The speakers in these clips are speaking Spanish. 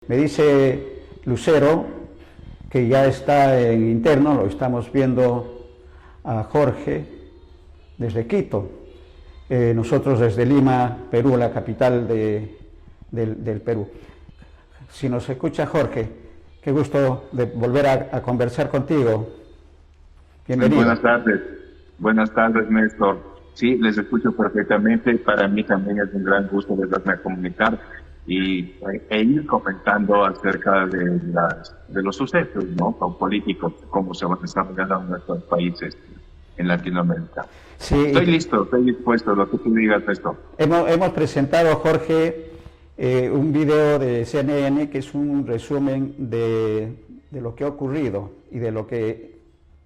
Me dice Lucero que ya está en interno, lo estamos viendo a Jorge desde Quito. Nosotros desde Lima, Perú, la capital del Perú. Si nos escucha Jorge, qué gusto de volver a conversar contigo. Bienvenido. Buenas tardes, Néstor. Sí, les escucho perfectamente. Para mí también es un gran gusto volverme a comunicar e ir comentando acerca de los sucesos, ¿no? Políticos, cómo se van desarrollando en nuestros países en Latinoamérica. Sí, Estoy listo, estoy dispuesto, lo que tú digas, Néstor. hemos presentado, Jorge, un video de CNN que es un resumen de lo que ha ocurrido y de lo que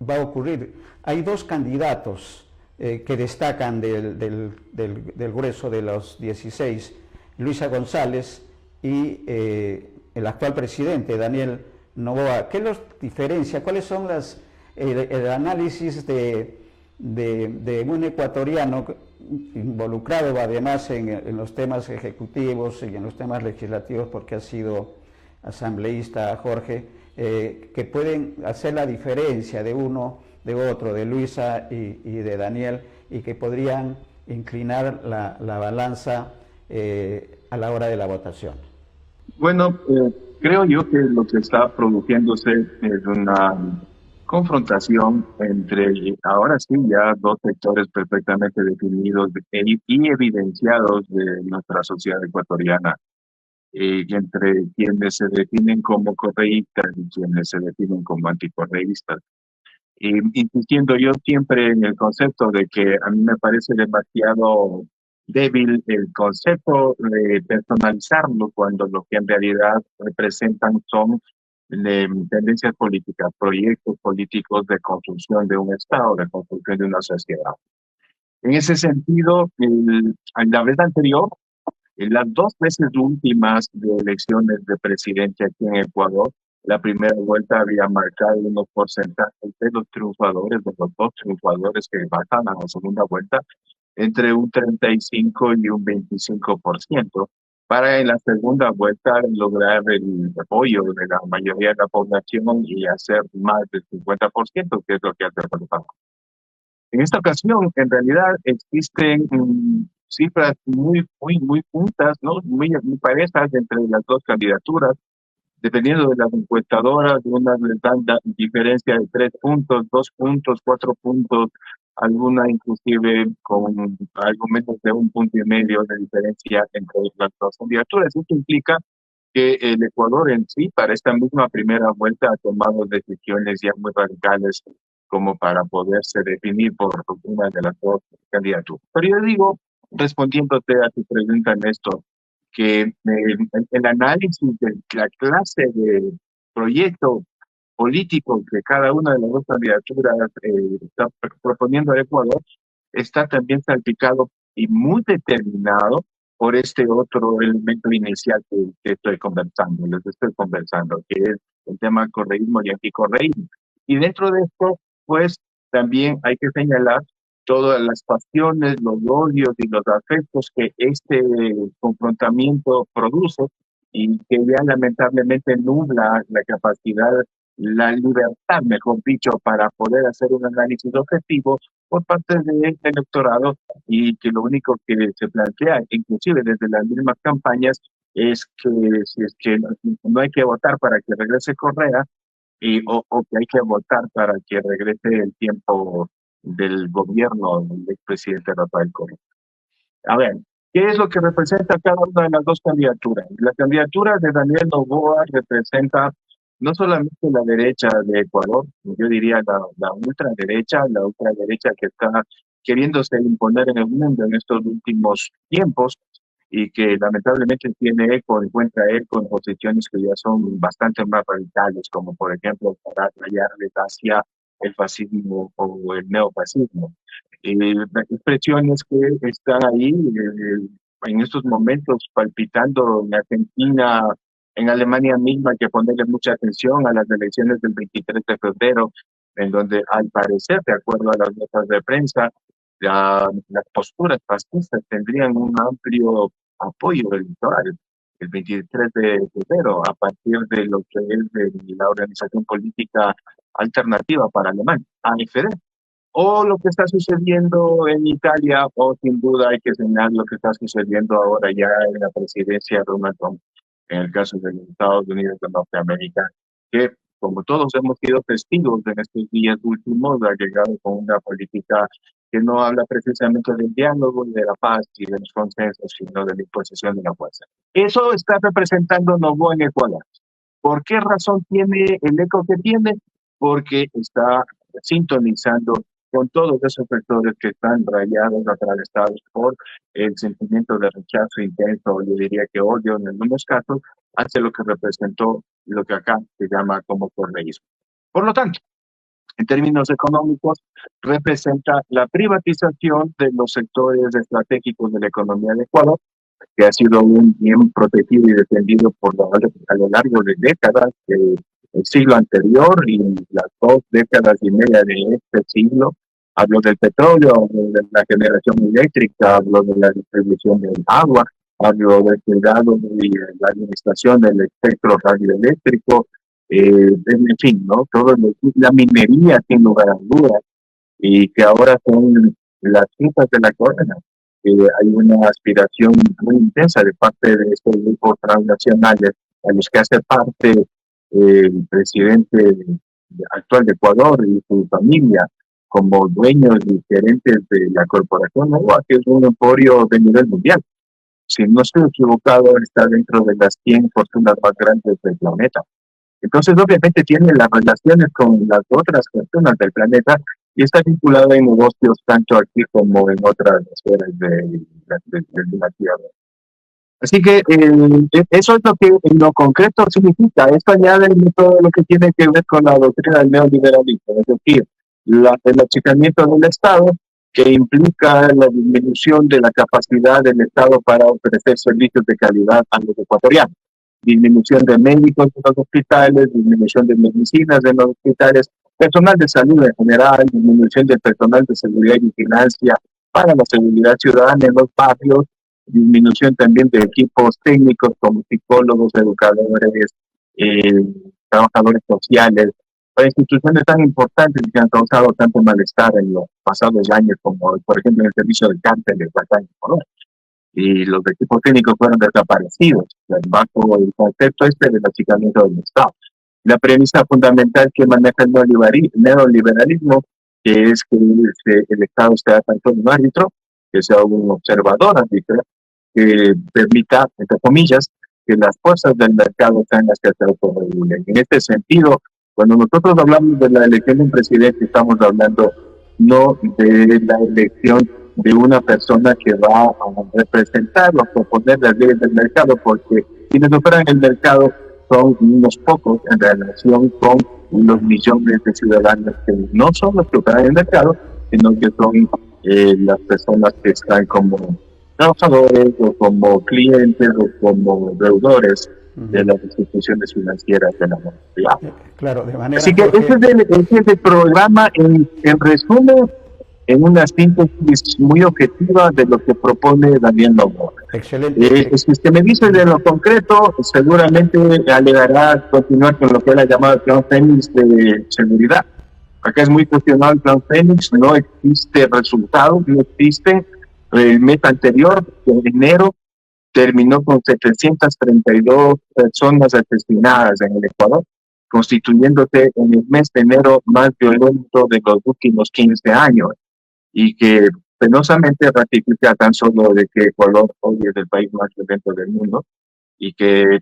va a ocurrir. Hay dos candidatos que destacan del grueso de los 16, Luisa González y el actual presidente, Daniel Noboa. ¿Qué los diferencia? ¿Cuáles son el análisis de un ecuatoriano involucrado además en los temas ejecutivos y en los temas legislativos, porque ha sido asambleísta, Jorge, que pueden hacer la diferencia de uno, de otro, de Luisa y de Daniel, y que podrían inclinar la balanza a la hora de la votación? Bueno, creo yo que lo que está produciéndose es una confrontación entre, ahora sí, ya dos sectores perfectamente definidos y evidenciados de nuestra sociedad ecuatoriana, entre quienes se definen como correístas y quienes se definen como anticorreístas. Insistiendo yo siempre en el concepto de que a mí me parece demasiado débil el concepto de personalizarlo cuando lo que en realidad representan son tendencias políticas, proyectos políticos de construcción de un Estado, de construcción de una sociedad. En ese sentido, en la vez anterior, en las dos veces últimas de elecciones de presidente aquí en Ecuador, la primera vuelta había marcado unos porcentajes de los triunfadores, de los dos triunfadores que pasan a la segunda vuelta, entre un 35 y un 25%, para en la segunda vuelta lograr el apoyo de la mayoría de la población y hacer más del 50%, que es lo que hace falta. En esta ocasión, en realidad, existen cifras muy juntas, ¿no? Muy parejas entre las dos candidaturas. Dependiendo de las encuestadoras, unas les dan diferencia de 3 puntos, 2 puntos, 4 puntos, alguna inclusive con algo menos de 1,5 puntos de diferencia entre las dos candidaturas. Esto implica que el Ecuador en sí, para esta misma primera vuelta, ha tomado decisiones ya muy radicales como para poderse definir por una de las dos candidaturas. Pero yo digo, respondiéndote a tu pregunta, Néstor, que el análisis de la clase de proyecto político que cada una de las dos candidaturas está proponiendo al Ecuador está también salpicado y muy determinado por este otro elemento inicial que estoy conversando, les estoy conversando, que es el tema correísmo y anticorreísmo. Y dentro de esto, pues también hay que señalar todas las pasiones, los odios y los afectos que este confrontamiento produce y que ya lamentablemente nubla la capacidad, la libertad, mejor dicho, para poder hacer un análisis objetivo por parte del electorado, y que lo único que se plantea, inclusive desde las mismas campañas, es que si es que no hay que votar para que regrese Correa, o que hay que votar para que regrese el tiempo del gobierno del expresidente Rafael Correa. A ver, ¿qué es lo que representa cada una de las dos candidaturas? La candidatura de Daniel Noboa representa no solamente la derecha de Ecuador, yo diría la ultraderecha que está queriéndose imponer en el mundo en estos últimos tiempos y que lamentablemente tiene eco, encuentra eco en posiciones que ya son bastante más radicales, como por ejemplo para rayarles hacia el fascismo o el neofascismo. Expresiones que están ahí en estos momentos palpitando en Argentina, en Alemania misma. Hay que ponerle mucha atención a las elecciones del 23 de febrero, en donde al parecer, de acuerdo a las notas de prensa, las posturas fascistas tendrían un amplio apoyo electoral. el 23 de febrero, a partir de lo que es de la organización política alternativa para Alemania, AfD. O lo que está sucediendo en Italia, o sin duda hay que señalar lo que está sucediendo ahora ya en la presidencia de Donald Trump, en el caso de los Estados Unidos de Norteamérica, que como todos hemos sido testigos en estos días últimos, ha llegado con una política que no habla precisamente del diálogo, de la paz y de los consensos, sino de la imposición de la fuerza. Eso está representando Novoa en Ecuador. ¿Por qué razón tiene el eco que tiene? Porque está sintonizando con todos esos sectores que están rayados, atravesados por el sentimiento de rechazo intenso, yo diría que odio en algunos casos, hacia lo que representó lo que acá se llama como correísmo. Por lo tanto, en términos económicos, representa la privatización de los sectores estratégicos de la economía de Ecuador, que ha sido un bien protegido y defendido a lo largo de décadas del siglo anterior y las 2 décadas y media de este siglo. Hablo del petróleo, hablo de la generación eléctrica, hablo de la distribución del agua, hablo del cuidado y la administración del espectro radioeléctrico, en fin, ¿no? La minería, sin lugar a dudas, y que ahora son las citas de la corona. Hay una aspiración muy intensa de parte de estos grupos transnacionales a los que hace parte el presidente actual de Ecuador y su familia como dueños y gerentes de la corporación NOVA, que es un emporio de nivel mundial. Si no estoy equivocado, está dentro de las 100 fortunas más grandes del planeta. Entonces, obviamente, tiene las relaciones con las otras personas del planeta y está vinculado en negocios tanto aquí como en otras esferas de la Tierra. Así que eso es lo que en lo concreto significa. Esto añade todo lo que tiene que ver con la doctrina del neoliberalismo, es decir, el achicamiento del Estado, que implica la disminución de la capacidad del Estado para ofrecer servicios de calidad a los ecuatorianos. Disminución de médicos en los hospitales, disminución de medicinas en los hospitales, personal de salud en general, disminución del personal de seguridad y vigilancia para la seguridad ciudadana en los barrios, disminución también de equipos técnicos como psicólogos, educadores, trabajadores sociales, para instituciones tan importantes que han causado tanto malestar en los pasados años, como por ejemplo en el servicio de cárceles acá en Ecuador. Y los equipos técnicos fueron desaparecidos bajo el concepto del achicamiento del Estado. La premisa fundamental que maneja el neoliberalismo, que es que el Estado sea tanto un árbitro, que sea un observador árbitro, que permita, entre comillas, que las fuerzas del mercado sean las que se autorregulen. En este sentido, cuando nosotros hablamos de la elección de un presidente, estamos hablando no de la elección de una persona que va a representar o proponer las leyes del mercado, porque quienes operan el mercado son unos pocos en relación con los millones de ciudadanos que no son los que operan el mercado, sino que son las personas que están como trabajadores o como clientes o como deudores de las instituciones financieras de la moneda. Claro, de manera. Así que ese es el programa en resumen, en una síntesis muy objetiva de lo que propone Daniel Novoa. Excelente. Si usted me dice de lo concreto, seguramente alegará continuar con lo que él ha llamado el Plan Fénix de seguridad. Acá es muy cuestionado el Plan Fénix, no existe resultado, no existe. El mes anterior, en enero, terminó con 732 personas asesinadas en el Ecuador, constituyéndose en el mes de enero más violento de los últimos 15 años, y que penosamente ratifica tan solo de que Ecuador hoy es el país más violento del mundo, y que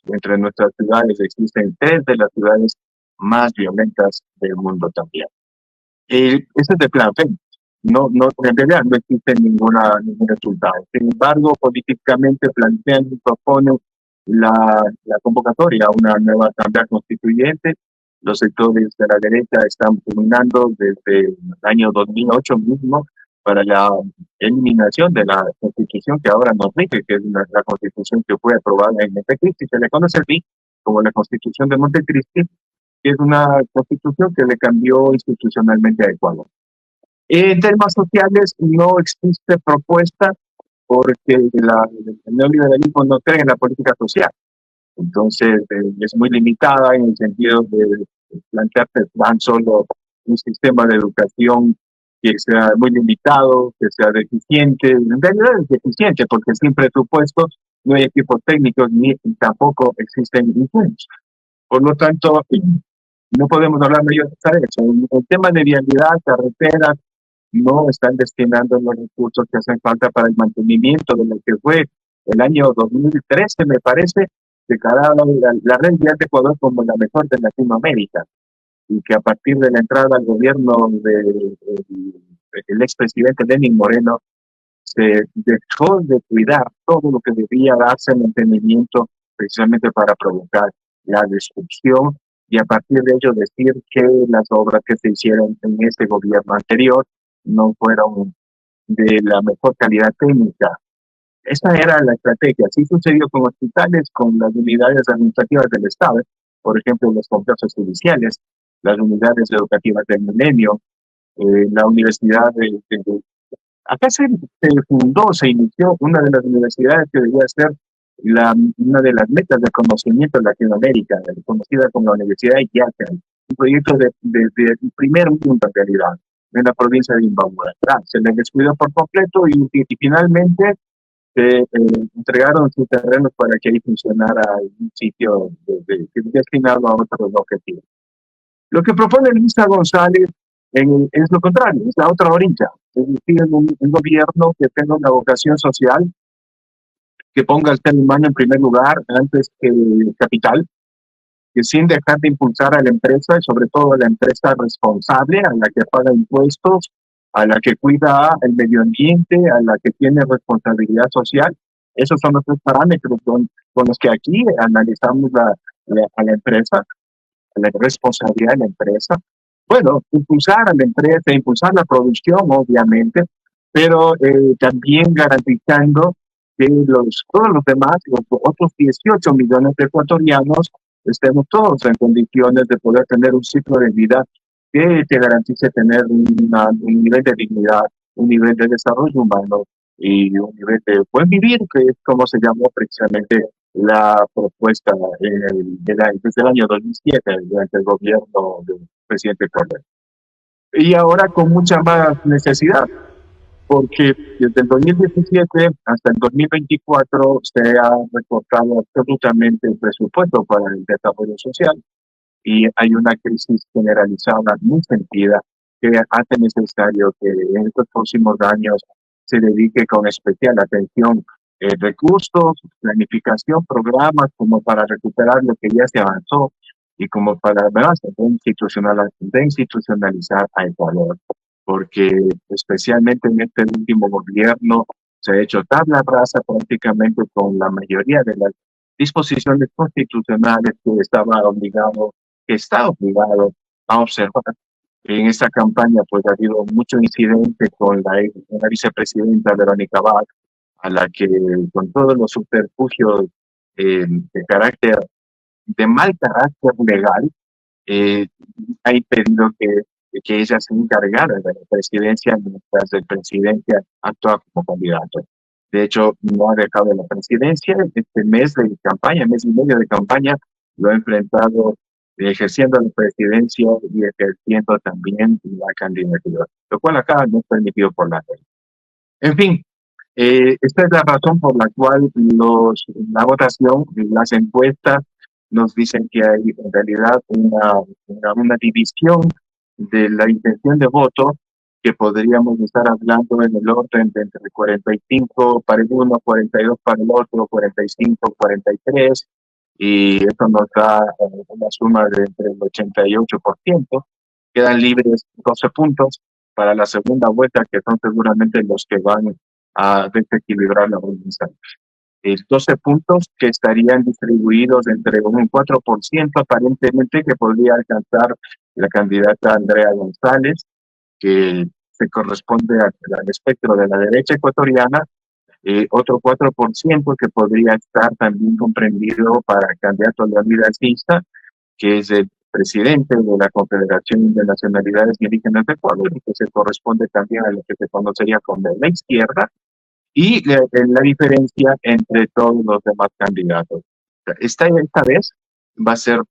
entre nuestras ciudades existen 3 de las ciudades más violentas del mundo también. Ese es el Plan Fénix. No, en realidad no existe ningún resultado. Sin embargo, políticamente plantean y proponen la convocatoria a una nueva asamblea constituyente. Los sectores de la derecha están pululando desde el año 2008 mismo para la eliminación de la constitución que ahora nos rige, que es la constitución que fue aprobada en Montecristi, se le conoce así como la constitución de Montecristi, que es una constitución que le cambió institucionalmente a Ecuador. En temas sociales no existe propuesta porque el neoliberalismo no cree en la política social. Entonces, es muy limitada en el sentido de plantearte tan solo un sistema de educación que sea muy limitado, que sea deficiente. En realidad es deficiente porque sin presupuesto no hay equipos técnicos ni tampoco existen insumos. Por lo tanto, no podemos hablar mayor de eso. En el tema de vialidad, carreteras, no están destinando los recursos que hacen falta para el mantenimiento de lo que fue el año 2013, me parece, declarada la red vial de Ecuador como la mejor de Latinoamérica, y que a partir de la entrada al gobierno del expresidente Lenín Moreno, se dejó de cuidar todo lo que debía darse en mantenimiento precisamente para provocar la destrucción y a partir de ello decir que las obras que se hicieron en este gobierno anterior no fueron de la mejor calidad técnica. Esa era la estrategia. Así sucedió con hospitales, con las unidades administrativas del Estado, por ejemplo, los complejos judiciales, las unidades educativas del Milenio, la universidad acá se fundó, se inició una de las universidades que debía ser una de las metas de conocimiento en Latinoamérica, conocida como la Universidad de Yaca, un proyecto de primer mundo en realidad, en la provincia de Imbabura. Se le descuidó por completo y finalmente se entregaron sus terrenos para que ahí funcionara un sitio destinado a otros objetivos. Lo que propone Luisa González es lo contrario, es la otra orilla. Es decir, un gobierno que tenga una vocación social, que ponga al ser humano en primer lugar antes que el capital, que sin dejar de impulsar a la empresa, y sobre todo a la empresa responsable, a la que paga impuestos, a la que cuida el medio ambiente, a la que tiene responsabilidad social. Esos son los tres parámetros con los que aquí analizamos a la empresa, a la responsabilidad de la empresa. Bueno, impulsar a la empresa, impulsar la producción, obviamente, pero también garantizando que todos los demás, los otros 18 millones de ecuatorianos, estemos todos en condiciones de poder tener un ciclo de vida que te garantice tener un nivel de dignidad, un nivel de desarrollo humano y un nivel de buen vivir, que es como se llamó precisamente la propuesta desde el año 2007, durante el gobierno del presidente Correa. Y ahora con mucha más necesidad, porque desde el 2017 hasta el 2024 se ha recortado absolutamente el presupuesto para el desarrollo social y hay una crisis generalizada muy sentida que hace necesario que en estos próximos años se dedique con especial atención recursos, planificación, programas como para recuperar lo que ya se avanzó y como para además deinstitucionalizar a Ecuador, porque especialmente en este último gobierno se ha hecho tabla rasa prácticamente con la mayoría de las disposiciones constitucionales que está obligado a observar. En esta campaña pues ha habido mucho incidente con la vicepresidenta Verónica Abad, a la que con todos los subterfugios de mal carácter legal, ha impedido que ella se encargara de la presidencia mientras el presidente actúa como candidato. De hecho, no ha dejado la presidencia. Este mes de campaña, mes y medio de campaña, lo ha enfrentado ejerciendo la presidencia y ejerciendo también la candidatura, lo cual acá no es permitido por la ley. En fin, esta es la razón por la cual la votación, las encuestas nos dicen que hay en realidad una división de la intención de voto que podríamos estar hablando en el orden de entre 45 para el uno, 42 para el otro, 45, 43, y eso nos da una suma de entre el 88%. Quedan libres 12 puntos para la segunda vuelta, que son seguramente los que van a desequilibrar la voluntad. 12 puntos que estarían distribuidos entre un 4% aparentemente que podría alcanzar la candidata Andrea González, que se corresponde al espectro de la derecha ecuatoriana, otro 4% que podría estar también comprendido para el candidato Leonidas Issa, que es el presidente de la Confederación de Nacionalidades Indígenas de Ecuador y que se corresponde también a lo que se conocería como la izquierda, y la diferencia entre todos los demás candidatos. Esta vez va a ser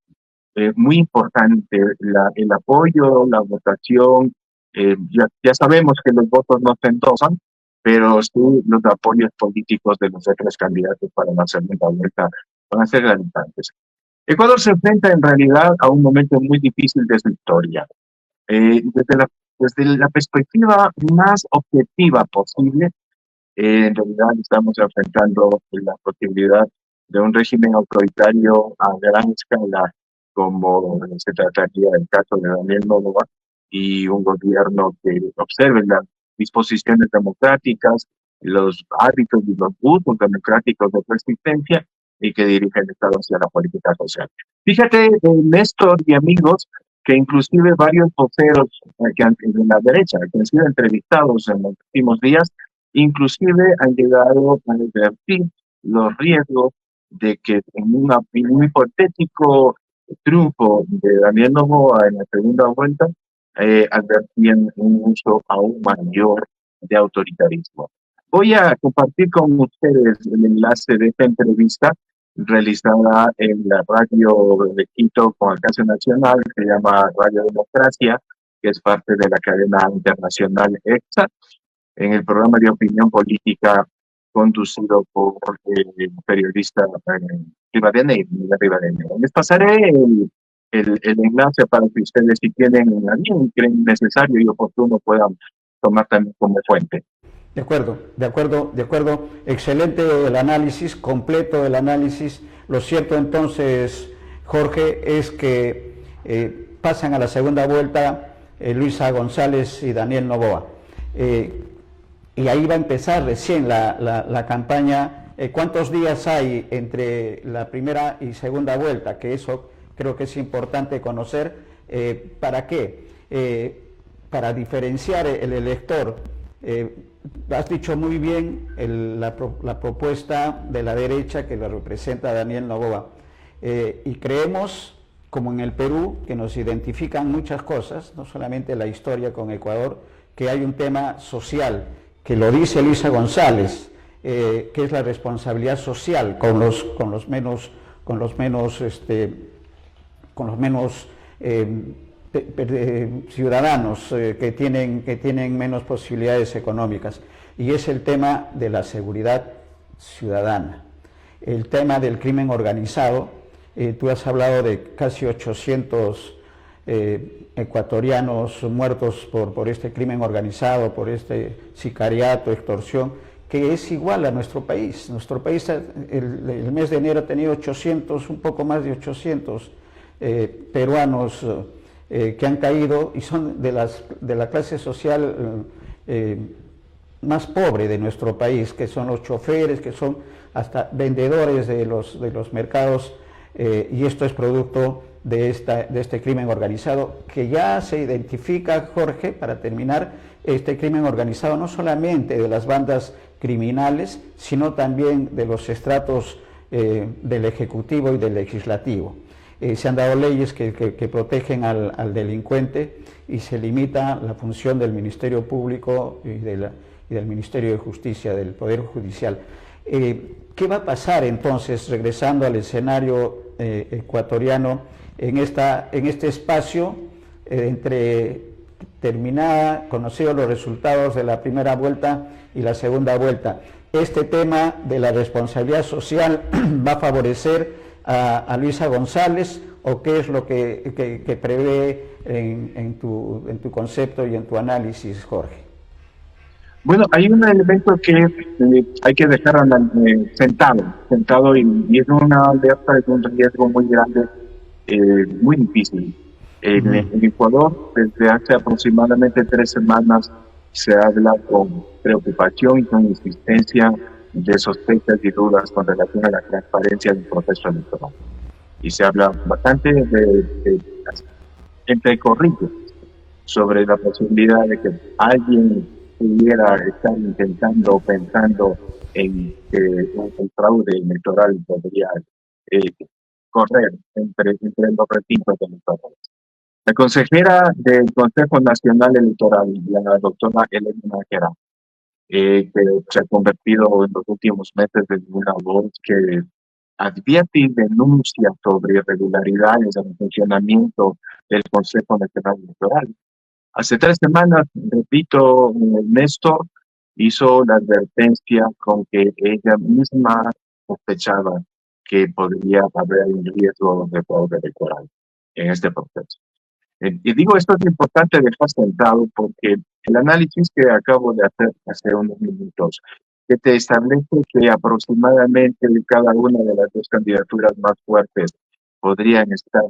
muy importante el apoyo, la votación. Ya sabemos que los votos no se endosan, pero sí los apoyos políticos de los otros candidatos para la segunda vuelta van a ser realizantes. Ecuador se enfrenta en realidad a un momento muy difícil de su historia. Desde la perspectiva más objetiva posible, en realidad estamos enfrentando la posibilidad de un régimen autoritario a gran escala, como se trataría del caso de Daniel Noboa, y un gobierno que observe las disposiciones democráticas, los hábitos y los usos democráticos de su existencia y que dirige el Estado hacia la política social. Fíjate, Néstor y amigos, que inclusive varios voceros de la derecha que han sido entrevistados en los últimos días inclusive han llegado a advertir los riesgos de que en un hipotético triunfo de Daniel Noboa en la segunda vuelta, advertían un uso aún mayor de autoritarismo. Voy a compartir con ustedes el enlace de esta entrevista realizada en la radio de Quito con alcance nacional, que se llama Radio Democracia, que es parte de la cadena internacional EXA, en el programa de opinión política conducido por el periodista Rivadeneira. Les pasaré el enlace para que ustedes, si tienen alguien creen necesario y oportuno, puedan tomar también como fuente. De acuerdo, de acuerdo, de acuerdo. Excelente el análisis, completo el análisis. Lo cierto entonces, Jorge, es que pasan a la segunda vuelta Luisa González y Daniel Noboa. Y ahí va a empezar recién la campaña. ¿Cuántos días hay entre la primera y segunda vuelta? Que eso creo que es importante conocer. ¿Para qué? Para diferenciar el elector. Has dicho muy bien la propuesta de la derecha que la representa Daniel Noboa. Y creemos, como en el Perú, que nos identifican muchas cosas, no solamente la historia con Ecuador, que hay un tema social, que lo dice Luisa González, que es la responsabilidad social con los menos ciudadanos que tienen menos posibilidades económicas, y es el tema de la seguridad ciudadana, el tema del crimen organizado. Tú has hablado de casi 800 ecuatorianos muertos por este crimen organizado, por este sicariato, extorsión, que es igual a nuestro país. Nuestro país el mes de enero ha tenido 800, un poco más de 800 peruanos que han caído y son de la clase social más pobre de nuestro país, que son los choferes, que son hasta vendedores de los mercados, y esto es producto de este crimen organizado, que ya se identifica, Jorge, para terminar, este crimen organizado no solamente de las bandas criminales, sino también de los estratos del Ejecutivo y del Legislativo. Se han dado leyes que protegen al delincuente y se limita la función del Ministerio Público y del Ministerio de Justicia, del Poder Judicial. ¿Qué va a pasar entonces, regresando al escenario ecuatoriano, en este espacio entre conocidos los resultados de la primera vuelta y la segunda vuelta? ¿Este tema de la responsabilidad social va a favorecer a Luisa González, o qué es lo que prevé en tu concepto y en tu análisis, Jorge? Bueno, hay un elemento que hay que dejar sentado y es una alerta, es un riesgo muy grande, muy difícil. En Ecuador, desde hace aproximadamente 3 semanas, se habla con preocupación y con insistencia de sospechas y dudas con relación a la transparencia del proceso electoral. Y se habla bastante entre corrientes sobre la posibilidad de que alguien pudiera estar intentando o pensando en que un fraude electoral podría correr entre los recintos electorales. La consejera del Consejo Nacional Electoral, la doctora Elena Nájera, que se ha convertido en los últimos meses en una voz que advierte y denuncia sobre irregularidades en el funcionamiento del Consejo Nacional Electoral. Hace 3 semanas, repito, Néstor hizo la advertencia con que ella misma sospechaba que podría haber un riesgo de fraude electoral en este proceso. Y digo, esto es importante dejar sentado porque el análisis que acabo de hacer hace unos minutos, que te establece que aproximadamente cada una de las dos candidaturas más fuertes podrían estar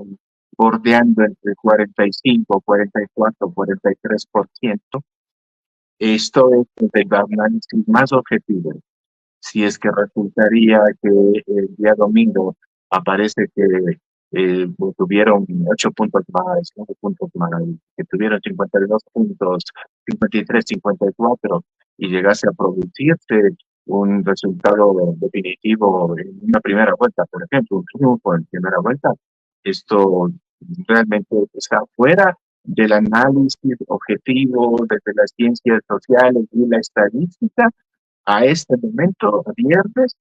bordeando entre 45, 44, 43%. Esto es el análisis más objetivo. Si es que resultaría que el día domingo aparece que tuvieron 8 puntos más, 9 puntos más, que tuvieron 52 puntos, 53, 54, y llegase a producirse un resultado definitivo en una primera vuelta, por ejemplo, un triunfo en primera vuelta, esto realmente está fuera del análisis objetivo desde las ciencias sociales y la estadística. A este momento, viernes,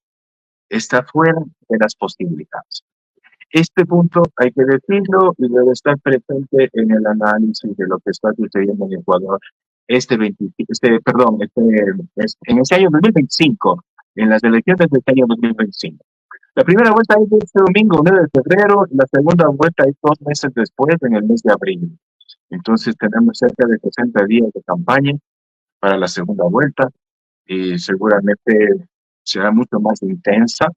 está fuera de las posibilidades. Este punto hay que decirlo y debe estar presente en el análisis de lo que está sucediendo en Ecuador en este año 2025, en las elecciones de este año 2025. La primera vuelta es este domingo, 9 de febrero, y la segunda vuelta es 2 meses después, en el mes de abril. Entonces tenemos cerca de 60 días de campaña para la segunda vuelta y seguramente será mucho más intensa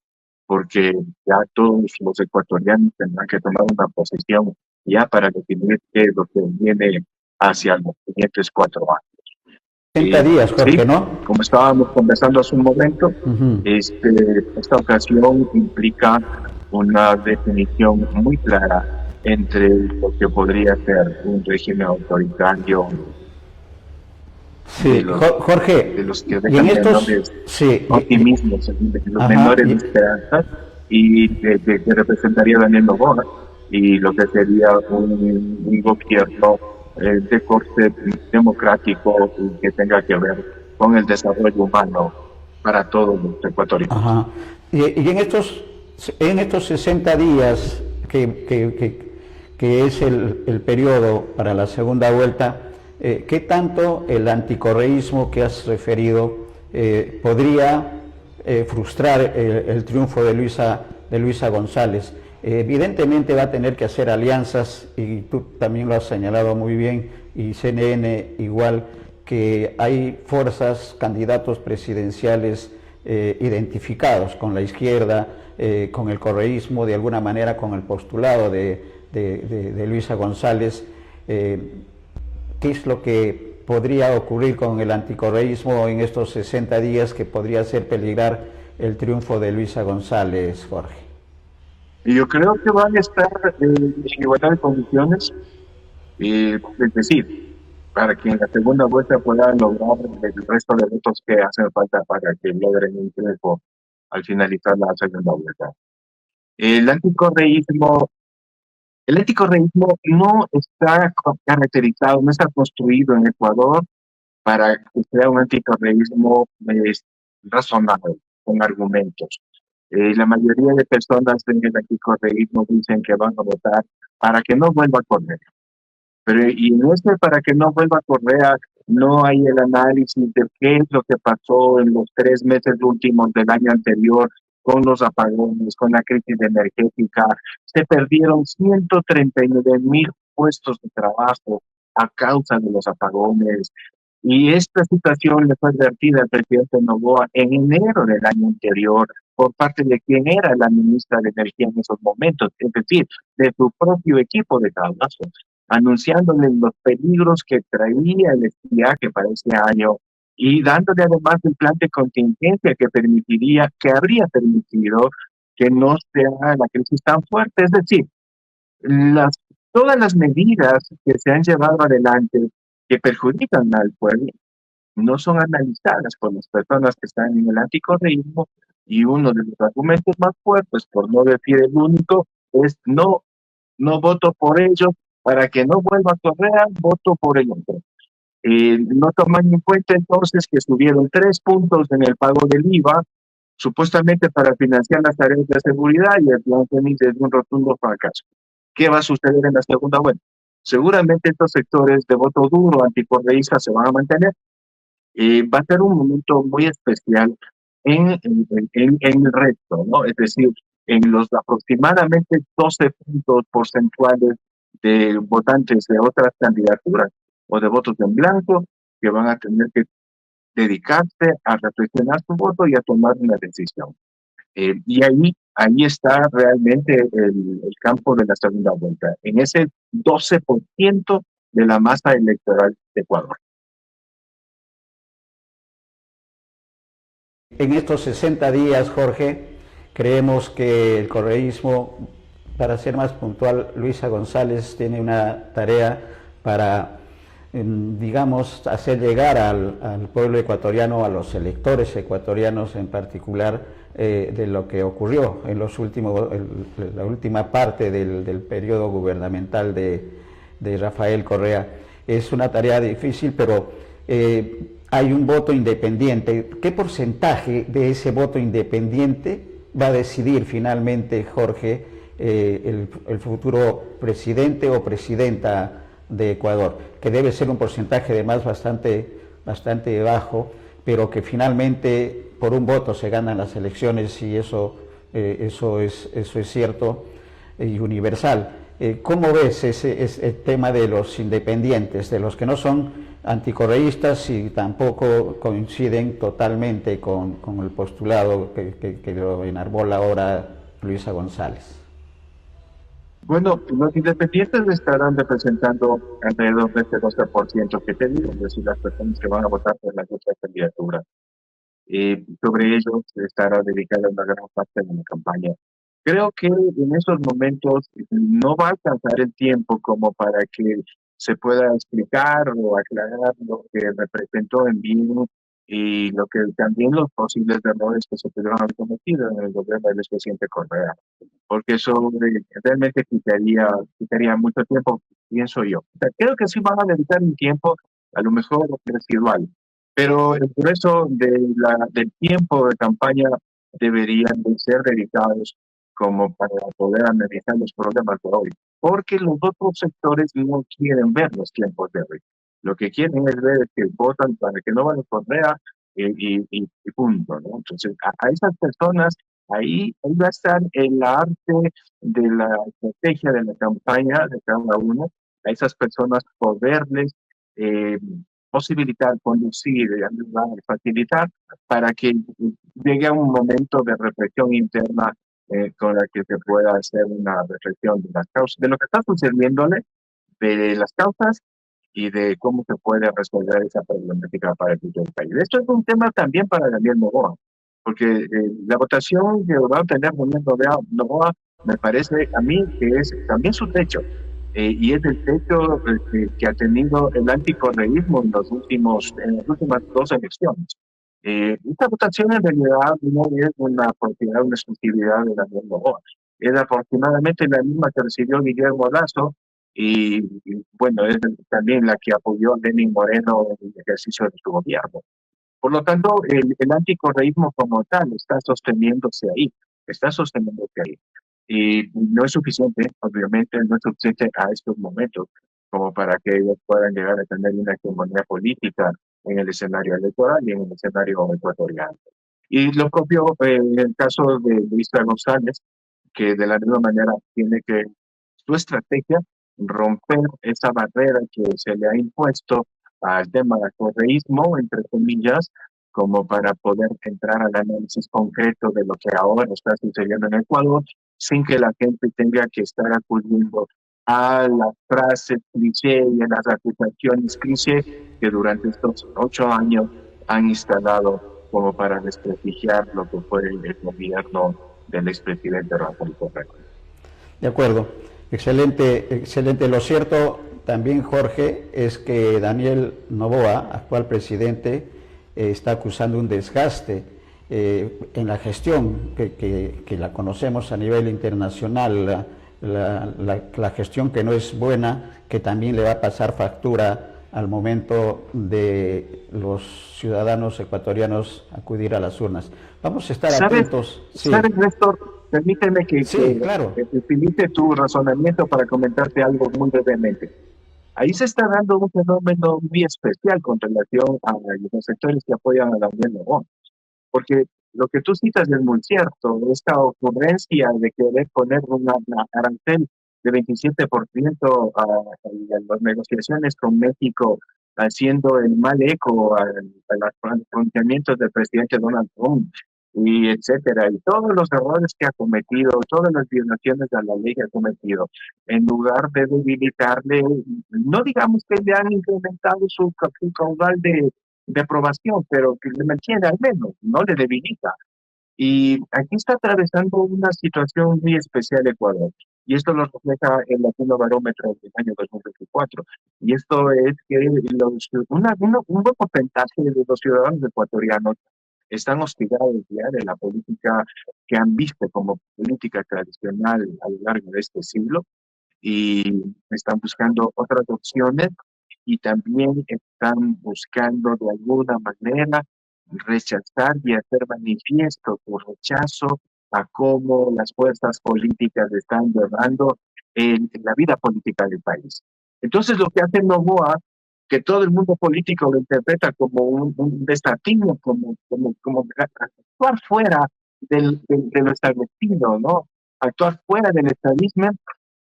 porque ya todos los ecuatorianos tendrán que tomar una posición ya para definir qué es lo que viene hacia los siguientes 4 años. 60 días, Sí, Jorge, ¿no? como estábamos conversando hace un momento, Ujú. esta ocasión implica una definición muy clara entre lo que podría ser un régimen autoritario de Sí, Jorge, los que y en dejan estos, menores sí, optimismos, de los ajá, menores esperanzas, y que representaría Daniel Noboa, y lo que sería un gobierno de corte democrático y que tenga que ver con el desarrollo humano para todos los ecuatorianos. ajá. Y en estos 60 días que es el periodo para la segunda vuelta, ¿qué tanto el anticorreísmo que has referido podría frustrar el triunfo de Luisa González? Evidentemente va a tener que hacer alianzas, y tú también lo has señalado muy bien, y CNN igual, que hay fuerzas, candidatos presidenciales identificados con la izquierda, con el correísmo, de alguna manera con el postulado de Luisa González. ¿Qué es lo que podría ocurrir con el anticorreísmo en estos 60 días que podría hacer peligrar el triunfo de Luisa González, Jorge? Y yo creo que van a estar en igualdad de condiciones, es decir, para que en la segunda vuelta puedan lograr el resto de votos que hacen falta para que logren un triunfo al finalizar la segunda vuelta. El anticorreísmo, el anticorreísmo no está caracterizado, no está construido en Ecuador para que sea un anticorreísmo razonable, con argumentos. La mayoría de personas en el anticorreísmo dicen que van a votar para que no vuelva a correr. Pero y en este para que no vuelva Correa, no hay el análisis de qué es lo que pasó en los 3 meses últimos del año anterior con los apagones, con la crisis energética. Se perdieron 139,000 puestos de trabajo a causa de los apagones. Y esta situación le fue advertida al presidente Noboa en enero del año anterior por parte de quien era la ministra de Energía en esos momentos, es decir, de su propio equipo de trabajo, anunciándole los peligros que traía el estiaje para ese año y dándole además un plan de contingencia que habría permitido que no sea la crisis tan fuerte. Es decir, las, todas las medidas que se han llevado adelante que perjudican al pueblo no son analizadas por las personas que están en el anticorreísmo, y uno de los argumentos más fuertes, por no decir el único, es no voto por ellos para que no vuelva a Correa, voto por el otro. No toman en cuenta entonces que subieron 3 puntos en el pago del IVA, supuestamente para financiar las tareas de seguridad, y el plan Fénix es un rotundo fracaso. ¿Qué va a suceder en la segunda vuelta? Seguramente estos sectores de voto duro anticorreísta se van a mantener. Va a ser un momento muy especial en el resto, ¿no? Es decir, en los aproximadamente 12 puntos porcentuales de votantes de otras candidaturas o de votos en blanco que van a tener que dedicarse a reflexionar su voto y a tomar una decisión. Y ahí está realmente el campo de la segunda vuelta, en ese 12% de la masa electoral de Ecuador. En estos 60 días, Jorge, creemos que el correísmo, para ser más puntual, Luisa González tiene una tarea para, digamos, hacer llegar al pueblo ecuatoriano, a los electores ecuatorianos en particular, de lo que ocurrió en la última parte del periodo gubernamental de Rafael Correa. Es una tarea difícil, pero hay un voto independiente. ¿Qué porcentaje de ese voto independiente va a decidir finalmente, Jorge, el futuro presidente o presidenta de Ecuador? Que debe ser un porcentaje además bastante bajo, pero que finalmente por un voto se ganan las elecciones, y eso es cierto y universal. ¿Cómo ves ese tema de los independientes, de los que no son anticorreístas y tampoco coinciden totalmente con el postulado que lo enarbola ahora Luisa González? Bueno, los independientes estarán representando alrededor de este 12% que te digo, es decir, las personas que van a votar por la otra candidatura. Sobre ellos estará dedicada una gran parte de la campaña. Creo que en esos momentos no va a alcanzar el tiempo como para que se pueda explicar o aclarar lo que representó en bien y lo que también los posibles errores que se pudieron haber cometido en el gobierno del expresidente Correa, porque eso realmente quitaría mucho tiempo, pienso yo. O sea, creo que sí van a dedicar un tiempo, a lo mejor residual, pero el grueso del tiempo de campaña deberían de ser dedicados como para poder analizar los problemas de hoy, porque los otros sectores no quieren ver los tiempos de hoy. Lo que quieren es ver que votan para que no van a Correa y punto, ¿no? Entonces, a esas personas, ahí va a estar el arte de la estrategia de la campaña de cada uno, a esas personas poderles eh, posibilitar, conducir, facilitar para que llegue a un momento de reflexión interna con la que se pueda hacer una reflexión de las causas, de lo que está sucediéndole, de las causas y de cómo se puede resolver esa problemática para el futuro del país. Esto es un tema también para Daniel Noboa, porque la votación que va a tener Daniel Noboa me parece a mí que es también su techo, y es el techo que ha tenido el anticorreísmo en las últimas 2 elecciones. Esta votación en realidad no es una propiedad, una exclusividad de Daniel Noboa. Es aproximadamente la misma que recibió Guillermo Lasso y bueno, es también la que apoyó a Lenín Moreno en el ejercicio de su gobierno. Por lo tanto, el anticorreísmo como tal está sosteniéndose ahí. Y no es suficiente, obviamente, no es suficiente a estos momentos como para que ellos puedan llegar a tener una hegemonía política en el escenario electoral y en el escenario ecuatoriano. Y lo propio en el caso de Luisa González, que de la misma manera tiene que su estrategia romper esa barrera que se le ha impuesto al tema del correísmo, entre comillas, como para poder entrar al análisis concreto de lo que ahora está sucediendo en Ecuador, sin que la gente tenga que estar acudiendo a las frases cliché y a las acusaciones cliché que durante estos 8 años han instalado como para desprestigiar lo que fue el gobierno del expresidente Rafael Correa. De acuerdo, excelente, excelente. Lo cierto también, Jorge, es que Daniel Noboa, actual presidente, está acusando un desgaste en la gestión que la conocemos a nivel internacional, la gestión que no es buena, que también le va a pasar factura al momento de los ciudadanos ecuatorianos acudir a las urnas. Vamos a estar ¿Sabes, atentos. sabes, Sí, Néstor? Permíteme sí, claro. que utilice tu razonamiento para comentarte algo muy brevemente. Ahí se está dando un fenómeno muy especial con relación a los sectores que apoyan a Daniel Noboa, porque lo que tú citas es muy cierto. Esta ocurrencia de querer poner una arancel de 27% a las negociaciones con México, haciendo el mal eco a los pronunciamientos del presidente Donald Trump, y etcétera, y todos los errores que ha cometido, todas las violaciones a la ley que ha cometido, en lugar de debilitarle, no digamos que le han incrementado su caudal de aprobación, pero que le mantiene al menos, no le debilita. Y aquí está atravesando una situación muy especial Ecuador. Y esto lo refleja el Latino Barómetro del año 2024. Y esto es que un buen porcentaje de los ciudadanos ecuatorianos están hostigados ya de la política que han visto como política tradicional a lo largo de este siglo y están buscando otras opciones y también están buscando de alguna manera rechazar y hacer manifiesto su rechazo a cómo las fuerzas políticas están llevando en la vida política del país. Entonces, lo que hace Novoa, que todo el mundo político lo interpreta como un desatino, como actuar fuera de lo establecido, ¿no? Actuar fuera del estadismo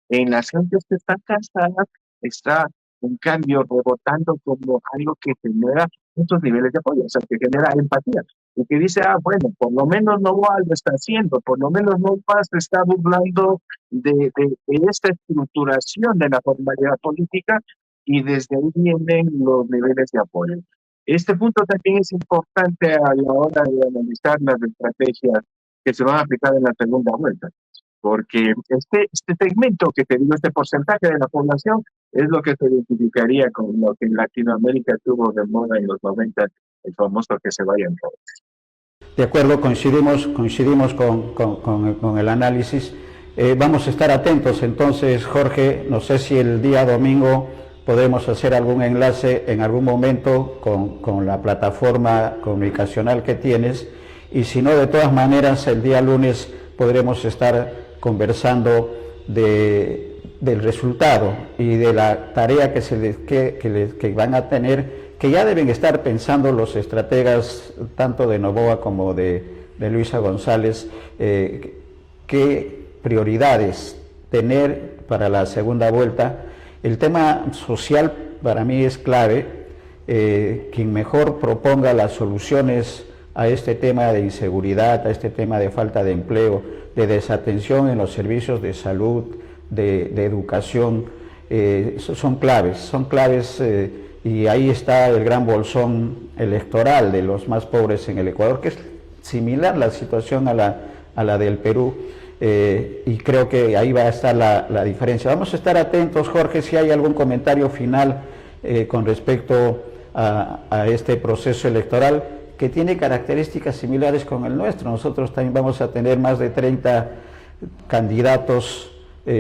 en las gentes que están cansadas está un cambio rebotando como algo que genera muchos niveles de apoyo, o sea, que genera empatía. Y que dice, bueno, por lo menos Novoa lo está haciendo, por lo menos Novoa se está burlando de esta estructuración de la formalidad política y desde ahí vienen los niveles de apoyo. Este punto también es importante a la hora de analizar las estrategias que se van a aplicar en la segunda vuelta porque este segmento que te digo, este porcentaje de la población, es lo que se identificaría con lo que en Latinoamérica tuvo de moda en los 90, el famoso que se vayan todos. De acuerdo, coincidimos con el análisis. Vamos a estar atentos entonces, Jorge. No sé si el día domingo podemos hacer algún enlace en algún momento con la plataforma comunicacional que tienes y si no, de todas maneras, el día lunes podremos estar conversando del resultado y de la tarea que van a tener, que ya deben estar pensando los estrategas tanto de Noboa como de Luisa González, qué prioridades tener para la segunda vuelta. El tema social para mí es clave. Quien mejor proponga las soluciones a este tema de inseguridad, a este tema de falta de empleo, de desatención en los servicios de salud, de educación, son claves y ahí está el gran bolsón electoral de los más pobres en el Ecuador, que es similar la situación a la del Perú, y creo que ahí va a estar la diferencia. Vamos a estar atentos, Jorge, si hay algún comentario final con respecto a este proceso electoral que tiene características similares con el nuestro. Nosotros también vamos a tener más de 30 candidatos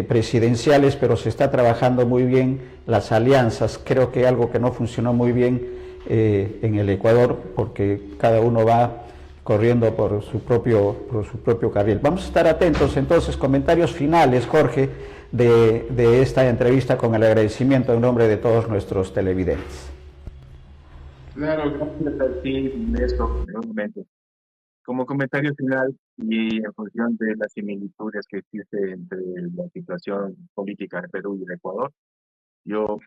presidenciales, pero se está trabajando muy bien las alianzas. Creo que algo que no funcionó muy bien en el Ecuador, porque cada uno va corriendo por su propio carril. Vamos a estar atentos entonces. Comentarios finales, Jorge, de esta entrevista, con el agradecimiento en nombre de todos nuestros televidentes. Claro, gracias a ti, Néstor, realmente. Como comentario final y en función de las similitudes que existen entre la situación política de Perú y de Ecuador, yo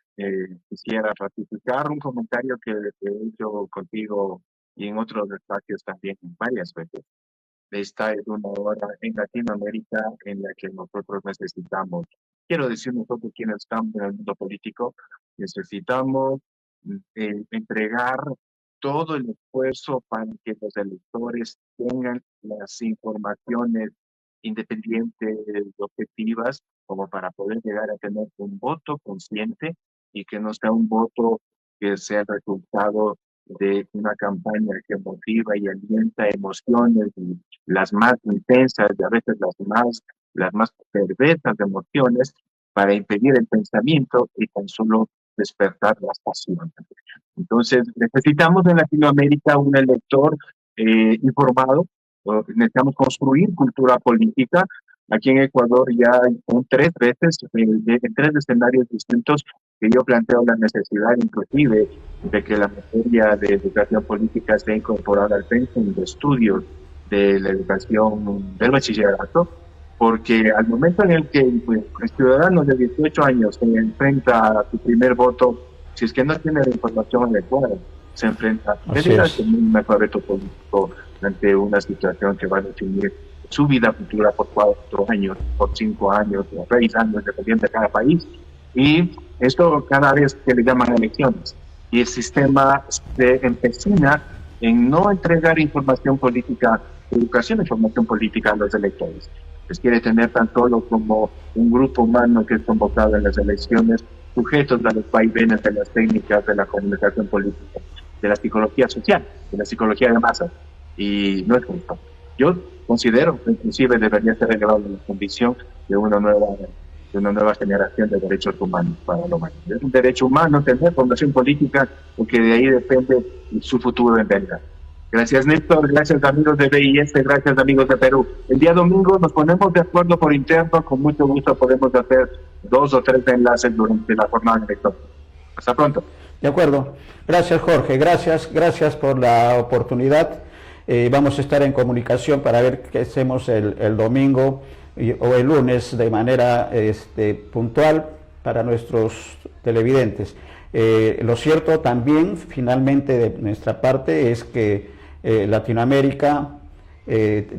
quisiera ratificar un comentario que he hecho contigo y en otros espacios también varias veces. Esta es una hora en Latinoamérica en la que nosotros necesitamos, quiero decir nosotros quienes estamos en el mundo político, necesitamos entregar todo el esfuerzo para que los electores tengan las informaciones independientes y objetivas como para poder llegar a tener un voto consciente y que no sea un voto que sea el resultado de una campaña que motiva y alienta emociones y las más intensas y a veces las más perversas emociones para impedir el pensamiento y tan solo despertar las pasiones. Entonces, necesitamos en Latinoamérica un elector informado, necesitamos construir cultura política. Aquí en Ecuador ya hay tres veces, en tres escenarios distintos, que yo planteo la necesidad inclusive de que la materia de educación política sea incorporada al pensum de estudios de la educación del bachillerato, porque al momento en el que pues, el ciudadano de 18 años se enfrenta a su primer voto, si es que no tiene la información adecuada, se enfrenta a un analfabeto político ante una situación que va a definir su vida futura por 4 años, por 5 años, por 6 años, dependiendo de cada país. Y esto cada vez que le llaman elecciones. Y el sistema se empecina en no entregar información política, educación e información política a los electores. Les quiere tener tan solo como un grupo humano que es convocado en las elecciones, sujetos a los vaivenes de las técnicas de la comunicación política, de la psicología social, de la psicología de masas. Y no es justo. Yo considero que inclusive debería ser elevado la condición de una nueva generación de derechos humanos para la humanidad. Es un derecho humano tener formación política, porque de ahí depende su futuro en verdad. Gracias, Néstor. Gracias, amigos de BIS. Gracias, amigos de Perú. El día domingo nos ponemos de acuerdo por interno. Con mucho gusto podemos hacer 2 o 3 enlaces durante la jornada electoral. Hasta pronto. De acuerdo. Gracias, Jorge. Gracias por la oportunidad. Vamos a estar en comunicación para ver qué hacemos el domingo o el lunes de manera puntual para nuestros televidentes. Lo cierto también, finalmente, de nuestra parte es que Latinoamérica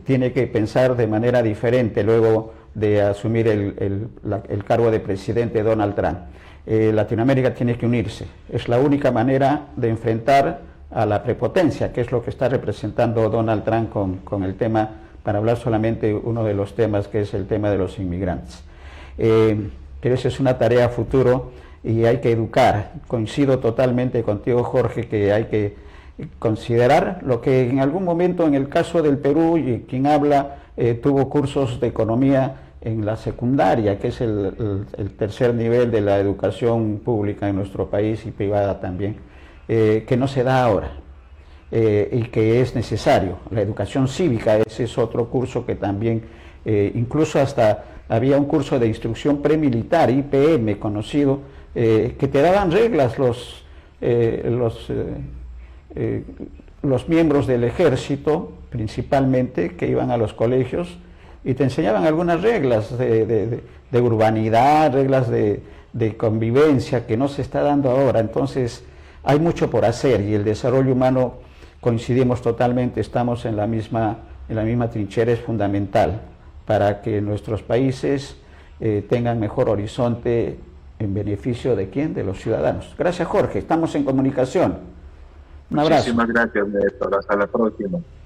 tiene que pensar de manera diferente luego de asumir el cargo de presidente Donald Trump. Latinoamérica tiene que unirse. Es la única manera de enfrentar a la prepotencia, que es lo que está representando Donald Trump con el tema, para hablar solamente uno de los temas, que es el tema de los inmigrantes. Pero esa es una tarea a futuro y hay que educar. Coincido totalmente contigo, Jorge, que hay que considerar lo que en algún momento en el caso del Perú, y quien habla tuvo cursos de economía en la secundaria, que es el tercer nivel de la educación pública en nuestro país y privada también, que no se da ahora. Y que es necesario. La educación cívica, ese es otro curso que también, incluso hasta había un curso de instrucción premilitar, IPM conocido, que te daban reglas los miembros del ejército, principalmente, que iban a los colegios, y te enseñaban algunas reglas de urbanidad, reglas de convivencia, que no se está dando ahora. Entonces, hay mucho por hacer, y el desarrollo humano, coincidimos totalmente, estamos en la misma trinchera, es fundamental para que nuestros países tengan mejor horizonte en beneficio de ¿quién? De los ciudadanos. Gracias, Jorge, estamos en comunicación. Un abrazo. Muchísimas gracias, Néstor. Hasta la próxima.